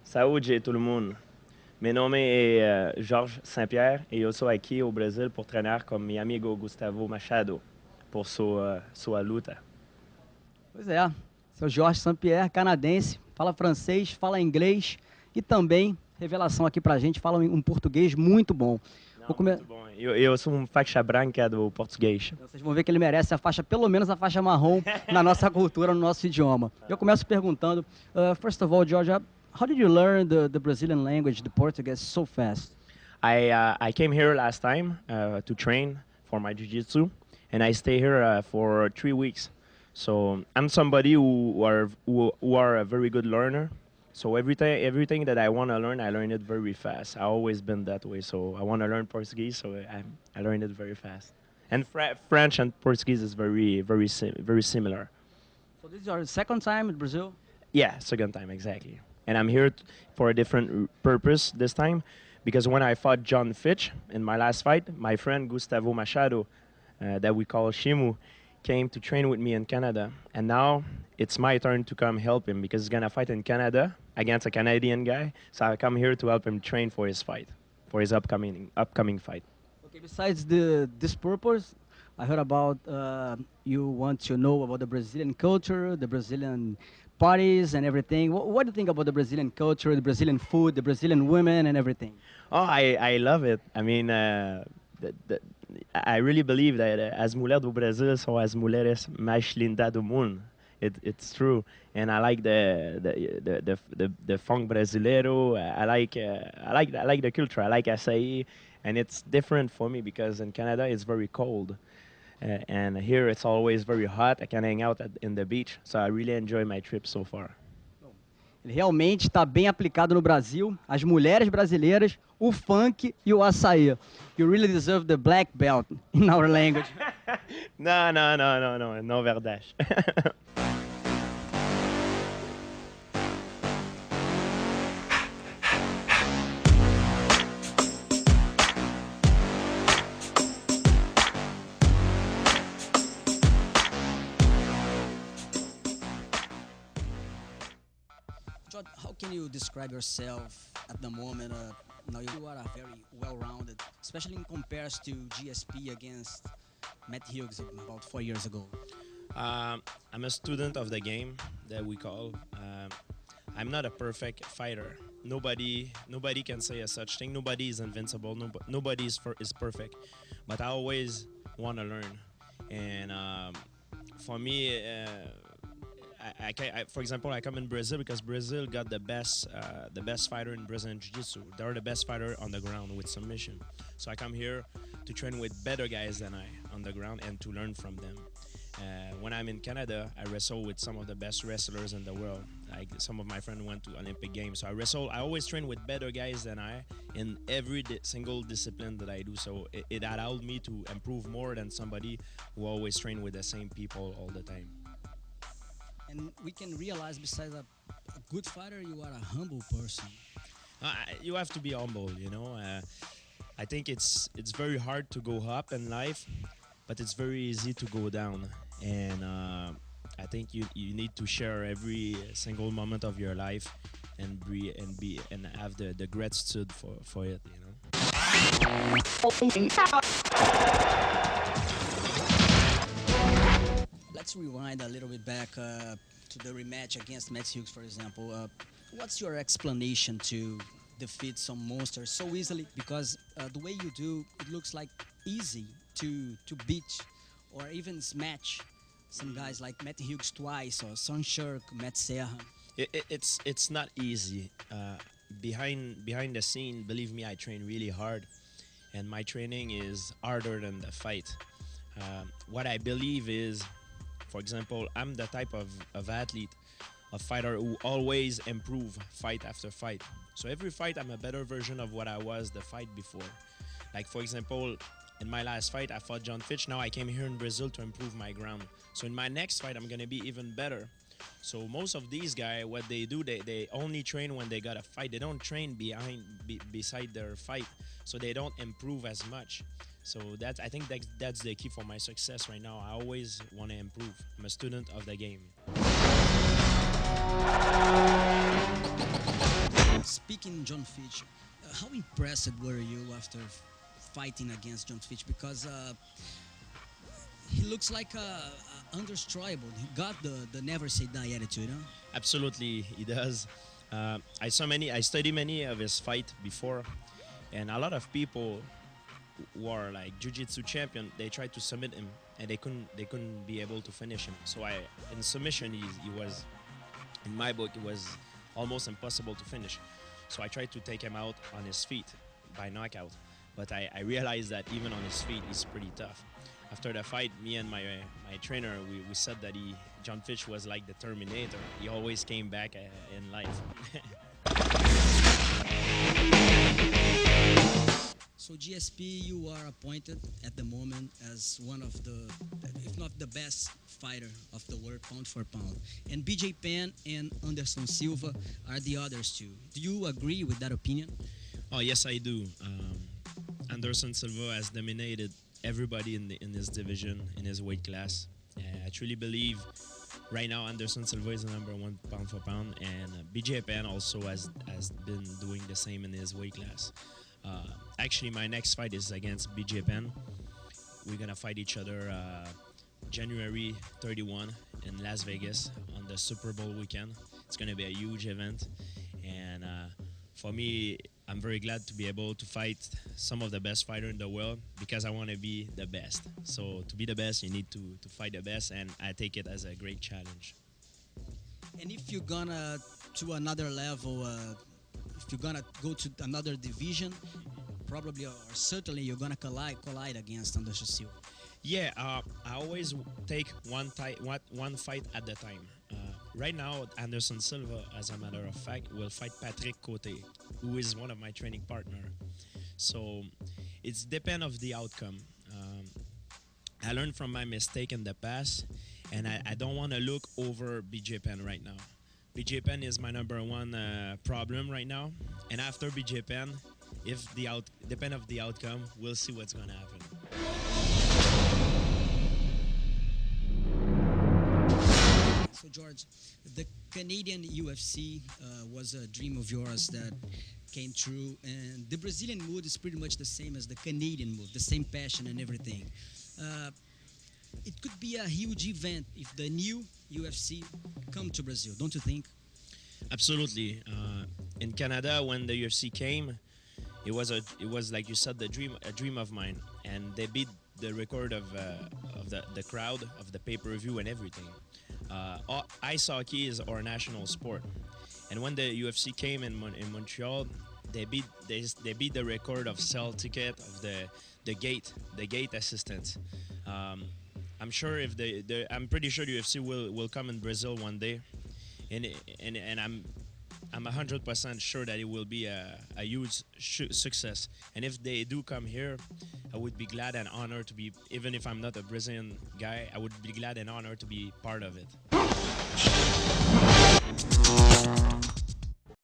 Saúde, tout le monde. Meu nome é Jorge Saint-Pierre e eu sou aqui ao Brasil por treinar com meu amigo Gustavo Machado por sua luta. Pois é, seu Jorge Saint-Pierre, canadense, fala francês, fala inglês e também, revelação aqui pra gente, fala um português muito bom. Muito bom. Eu sou faixa branca do português. Vocês vão ver que ele merece a faixa, pelo menos a faixa marrom, na nossa cultura, no nosso idioma. Eu começo perguntando, first of all, George, how did you learn the Brazilian language, the Portuguese, so fast? I came here last time to train for my jiu-jitsu, and I stay here for 3 weeks. So I'm somebody who are a very good learner. So everything that I want to learn, I learn it very fast. I've always been that way. So I want to learn Portuguese, so I learn it very fast. And French and Portuguese is very similar. So this is your second time in Brazil? Yeah, second time exactly. And I'm here for a different purpose this time, because when I fought John Fitch in my last fight, my friend Gustavo Machado, that we call Shimu, came to train with me in Canada, and now it's my turn to come help him because he's gonna fight in Canada against a Canadian guy. So I come here to help him train for his fight, for his upcoming fight. Okay. Besides this purpose, I heard about you want to know about the Brazilian culture, the Brazilian parties and everything. What do you think about the Brazilian culture, the Brazilian food, the Brazilian women and everything? Oh, I love it. I mean, I really believe that as mulheres do Brasil são as mulheres mais lindas do mundo. It's true, and I like the funk brasileiro. I like the culture. I like açaí, and it's different for me because in Canada it's very cold, and here it's always very hot. I can hang out in the beach, so I really enjoy my trip so far. Ele realmente está bem aplicado no Brasil, as mulheres brasileiras, o funk e o açaí. You really deserve the black belt in our language. No verdade. How can you describe yourself at the moment? Now you are very well-rounded, especially in comparison to GSP against Matt Hughes about 4 years ago. I'm a student of the game that we call. I'm not a perfect fighter. Nobody can say a such thing. Nobody is invincible. Nobody is perfect. But I always want to learn. And for me, for example, I come in Brazil because Brazil got the best fighter in Brazilian Jiu-Jitsu. They're the best fighter on the ground with submission. So I come here to train with better guys than I on the ground and to learn from them. When I'm in Canada, I wrestle with some of the best wrestlers in the world. Like some of my friends went to Olympic Games. So I always train with better guys than I in every single discipline that I do. So it allowed me to improve more than somebody who always train with the same people all the time. And we can realize, besides a good fighter, you are a humble person. You have to be humble, you know. I think it's very hard to go up in life, but it's very easy to go down. And I think you need to share every single moment of your life and have the gratitude for it, you know. Let's rewind a little bit back to the rematch against Matt Hughes, for example. What's your explanation to defeat some monsters so easily? Because the way you do, it looks like easy to beat or even smash some guys like Matt Hughes twice or Sunshirk, Matt Serra. It's not easy. Behind the scene, believe me, I train really hard, and my training is harder than the fight. What I believe is, for example, I'm the type of athlete, a fighter who always improve fight after fight. So every fight, I'm a better version of what I was the fight before. Like, for example, in my last fight, I fought John Fitch. Now I came here in Brazil to improve my ground. So in my next fight, I'm going to be even better. So most of these guys, what they do, they only train when they got a fight. They don't train beside their fight. So they don't improve as much. So I think that's the key for my success right now. I always want to improve. I'm a student of the game. Speaking John Fitch, how impressed were you after fighting against John Fitch? Because he looks like undestroyable. He got the never say die attitude, huh? Absolutely, he does. I studied many of his fight before, and a lot of people who are like jiu-jitsu champion, they tried to submit him, and they couldn't be able to finish him. So in submission, he was, in my book, it was almost impossible to finish. So I tried to take him out on his feet by knockout, but I realized that even on his feet, he's pretty tough. After the fight, me and my trainer, we said that John Fitch was like the Terminator. He always came back in life. So GSP, you are appointed at the moment as one of the, if not the best fighter of the world, pound for pound. And BJ Penn and Anderson Silva are the others two. Do you agree with that opinion? Oh yes, I do. Anderson Silva has dominated everybody in this division, in his weight class. I truly believe right now Anderson Silva is the number one pound for pound, and BJ Penn also has been doing the same in his weight class. Actually, my next fight is against BJ Penn. We're gonna fight each other January 31 in Las Vegas on the Super Bowl weekend. It's gonna be a huge event, and for me, I'm very glad to be able to fight some of the best fighters in the world because I want to be the best. So to be the best, you need to fight the best, and I take it as a great challenge. And if you're gonna to another level, if you're gonna go to another division, probably or certainly you're gonna collide against Anderson Silva. Yeah, I always take one fight at a time. Right now, Anderson Silva, as a matter of fact, will fight Patrick Cote, who is one of my training partner. So it's depend of the outcome. I learned from my mistake in the past, and I don't want to look over BJ Penn right now. BJ Penn is my number one problem right now, and after BJ Penn, if depend of the outcome, we'll see what's gonna happen. So George, the Canadian UFC was a dream of yours that came true, and the Brazilian mood is pretty much the same as the Canadian mood, the same passion and everything. It could be a huge event if the new UFC come to Brazil, don't you think? Absolutely. In Canada, when the UFC came, it was like you said, a dream of mine, and they beat the record of the crowd, of the pay-per-view and everything. Ice hockey is our national sport, and when the UFC came in Montreal, they beat the record of sell ticket of the gate assistance. I'm sure I'm pretty sure the UFC will come in Brazil one day, and I'm 100% sure that it will be a huge success. And if they do come here, I would be glad and honored to be, even if I'm not a Brazilian guy, I would be glad and honored to be part of it.